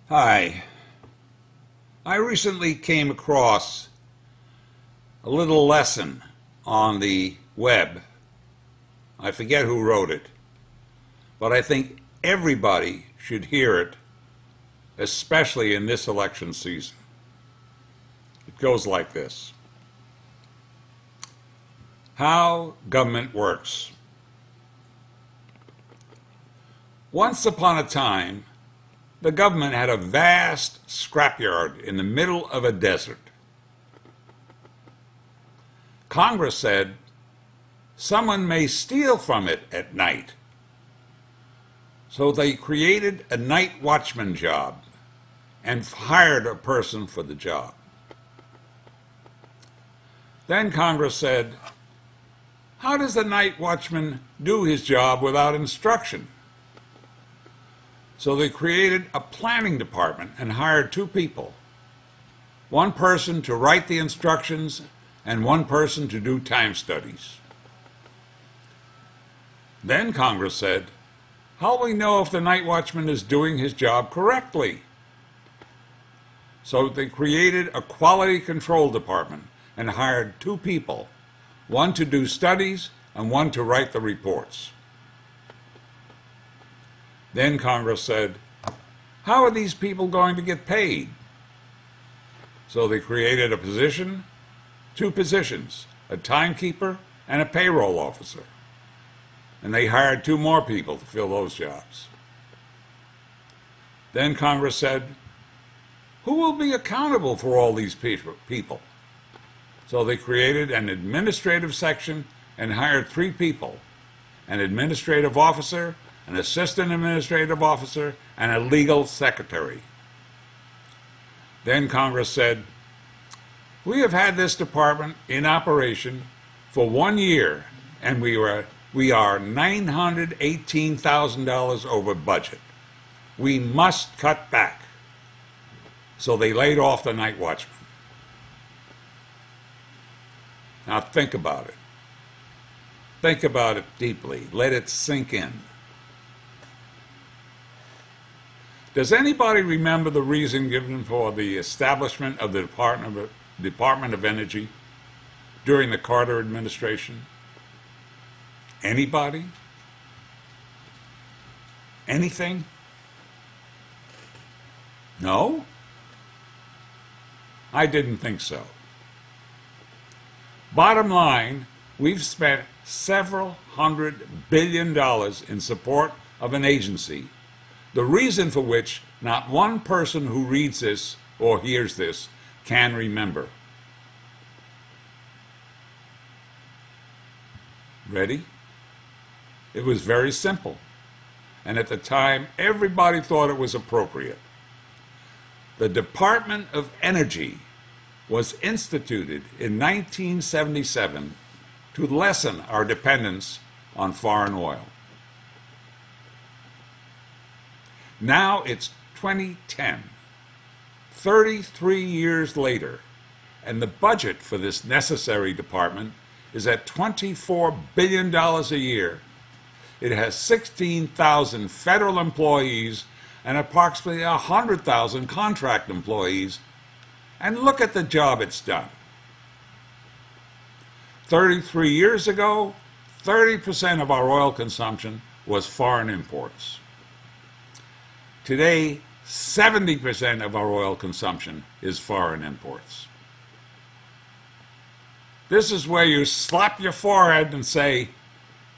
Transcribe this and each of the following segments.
Hi. I recently came across a little lesson on the web. I forget who wrote it, but I think everybody should hear it, especially in this election season. It goes like this. How government works. Once upon a time, the government had a vast scrapyard in the middle of a desert. Congress said, someone may steal from it at night. So they created a night watchman job and hired a person for the job. Then Congress said, how does the night watchman do his job without instruction? So they created a planning department and hired two people, one person to write the instructions and one person to do time studies. Then Congress said, how do we know if the night watchman is doing his job correctly? So they created a quality control department and hired two people, one to do studies and one to write the reports. Then Congress said, how are these people going to get paid? So they created a position, two positions, a timekeeper and a payroll officer. And they hired two more people to fill those jobs. Then Congress said, who will be accountable for all these people? So they created an administrative section and hired three people, an administrative officer, an assistant administrative officer, and a legal secretary. Then Congress said, we have had this department in operation for 1 year, and we are $918,000 over budget. We must cut back. So they laid off the night watchman. Now think about it. Think about it deeply. Let it sink in. Does anybody remember the reason given for the establishment of the Department of Energy during the Carter administration? Anybody? Anything? No? I didn't think so. Bottom line, we've spent several $100 billion in support of an agency, the reason for which not one person who reads this or hears this can remember. Ready? It was very simple, and at the time everybody thought it was appropriate. The Department of Energy was instituted in 1977 to lessen our dependence on foreign oil. Now it's 2010, 33 years later, and the budget for this necessary department is at $24 billion a year. It has 16,000 federal employees and approximately 100,000 contract employees. And look at the job it's done. 33 years ago, 30% of our oil consumption was foreign imports. Today, 70% of our oil consumption is foreign imports. This is where you slap your forehead and say,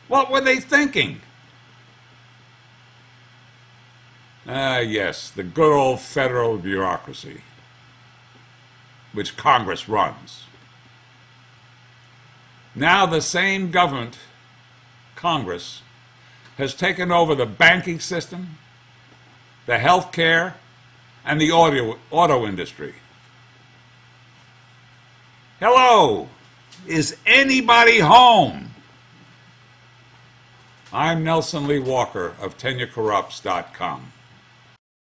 what were they thinking? Yes, the good old federal bureaucracy, which Congress runs. Now the same government, Congress, has taken over the banking system, the health care, and the auto industry. Hello, is anybody home? I'm Nelson Lee Walker of TenureCorrupts.com.